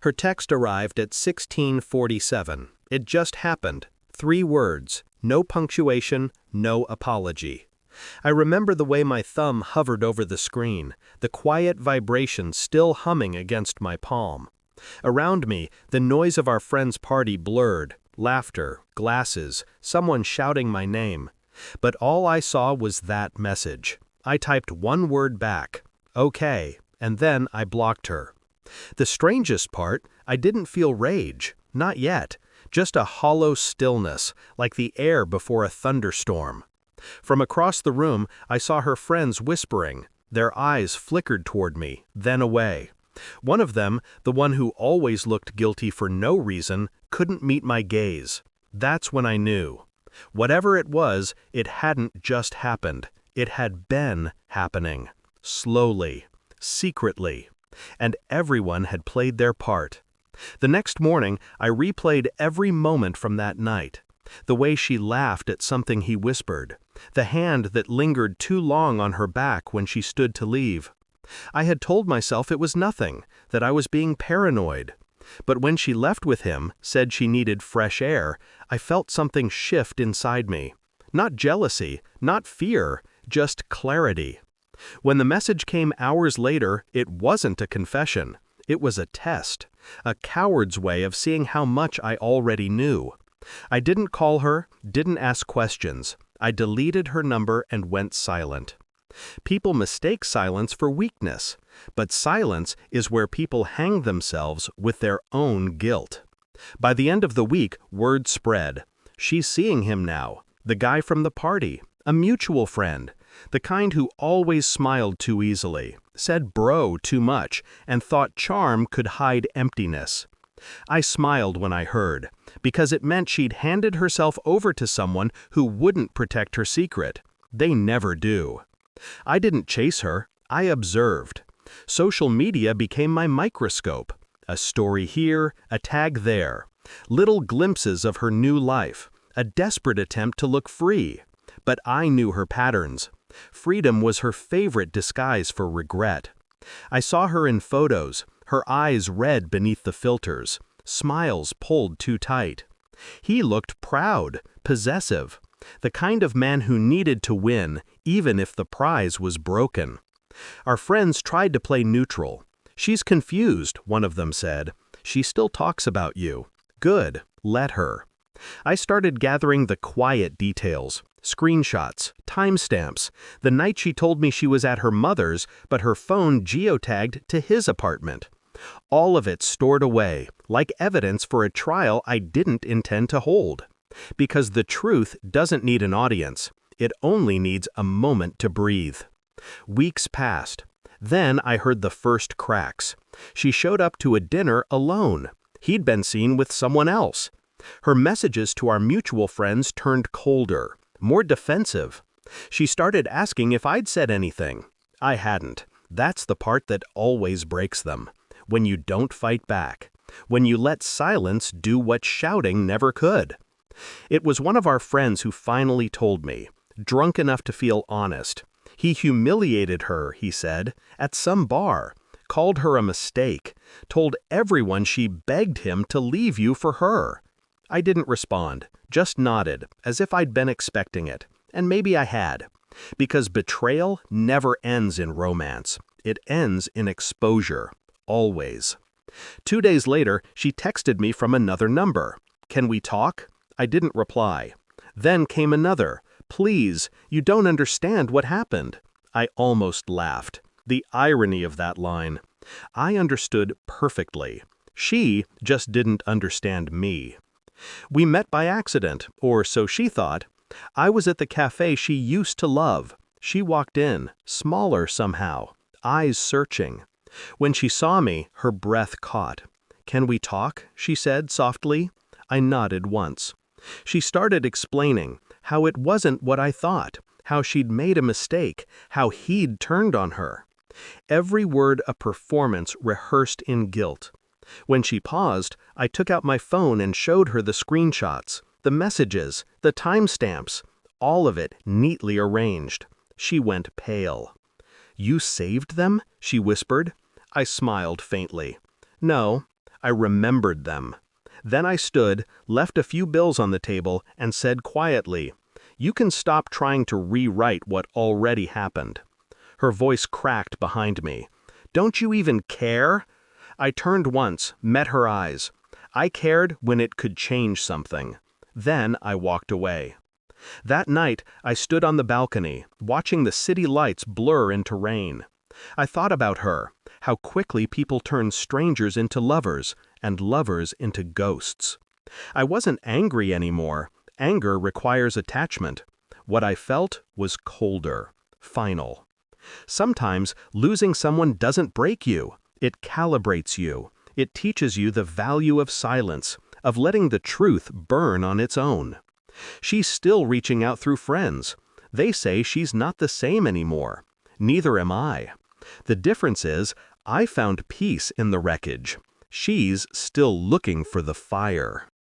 Her text arrived at 16:47. It just happened. 3 words. No punctuation, no apology. I remember the way my thumb hovered over the screen, the quiet vibration still humming against my palm. Around me, the noise of our friend's party blurred, laughter, glasses, someone shouting my name. But all I saw was that message. I typed one word back, okay, and then I blocked her. The strangest part, I didn't feel rage, not yet, just a hollow stillness, like the air before a thunderstorm. From across the room, I saw her friends whispering. Their eyes flickered toward me, then away. One of them, the one who always looked guilty for no reason, couldn't meet my gaze. That's when I knew. Whatever it was, it hadn't just happened. It had been happening. Slowly, secretly. And everyone had played their part. The next morning, I replayed every moment from that night. The way she laughed at something he whispered. The hand that lingered too long on her back when she stood to leave. I had told myself it was nothing, that I was being paranoid. But when she left with him, said she needed fresh air, I felt something shift inside me. Not jealousy, not fear, just clarity. When the message came hours later, it wasn't a confession. It was a test, a coward's way of seeing how much I already knew. I didn't call her, didn't ask questions. I deleted her number and went silent. People mistake silence for weakness, but silence is where people hang themselves with their own guilt. By the end of the week, word spread. She's seeing him now, the guy from the party, a mutual friend, the kind who always smiled too easily, said bro too much, and thought charm could hide emptiness. I smiled when I heard, because it meant she'd handed herself over to someone who wouldn't protect her secret. They never do. I didn't chase her, I observed. Social media became my microscope. A story here, a tag there. Little glimpses of her new life, a desperate attempt to look free. But I knew her patterns. Freedom was her favorite disguise for regret. I saw her in photos, her eyes red beneath the filters, smiles pulled too tight. He looked proud, possessive, the kind of man who needed to win, even if the prize was broken. Our friends tried to play neutral. She's confused, one of them said. She still talks about you. Good, let her. I started gathering the quiet details, screenshots, timestamps, the night she told me she was at her mother's, but her phone geotagged to his apartment. All of it stored away, like evidence for a trial I didn't intend to hold. Because the truth doesn't need an audience, it only needs a moment to breathe. Weeks passed. Then I heard the first cracks. She showed up to a dinner alone. He'd been seen with someone else. Her messages to our mutual friends turned colder, more defensive. She started asking if I'd said anything. I hadn't. That's the part that always breaks them. When you don't fight back. When you let silence do what shouting never could. It was one of our friends who finally told me, drunk enough to feel honest. He humiliated her, he said, at some bar, called her a mistake, told everyone she begged him to leave you for her. I didn't respond, just nodded, as if I'd been expecting it, and maybe I had. Because betrayal never ends in romance. It ends in exposure, always. 2 days later, she texted me from another number. Can we talk? I didn't reply. Then came another. Please, you don't understand what happened. I almost laughed. The irony of that line. I understood perfectly. She just didn't understand me. We met by accident, or so she thought. I was at the cafe she used to love. She walked in, smaller somehow, eyes searching. When she saw me, her breath caught. Can we talk? She said softly. I nodded once. She started explaining how it wasn't what I thought, how she'd made a mistake, how he'd turned on her. Every word a performance rehearsed in guilt. When she paused, I took out my phone and showed her the screenshots, the messages, the timestamps, all of it neatly arranged. She went pale. You saved them? She whispered. I smiled faintly. No, I remembered them. Then I stood, left a few bills on the table, and said quietly, "You can stop trying to rewrite what already happened." Her voice cracked behind me. "Don't you even care?" I turned once, met her eyes. I cared when it could change something. Then I walked away. That night, I stood on the balcony, watching the city lights blur into rain. I thought about her, how quickly people turn strangers into lovers, and lovers into ghosts. I wasn't angry anymore. Anger requires attachment. What I felt was colder, final. Sometimes losing someone doesn't break you. It calibrates you. It teaches you the value of silence, of letting the truth burn on its own. She's still reaching out through friends. They say she's not the same anymore. Neither am I. The difference is, I found peace in the wreckage. She's still looking for the fire.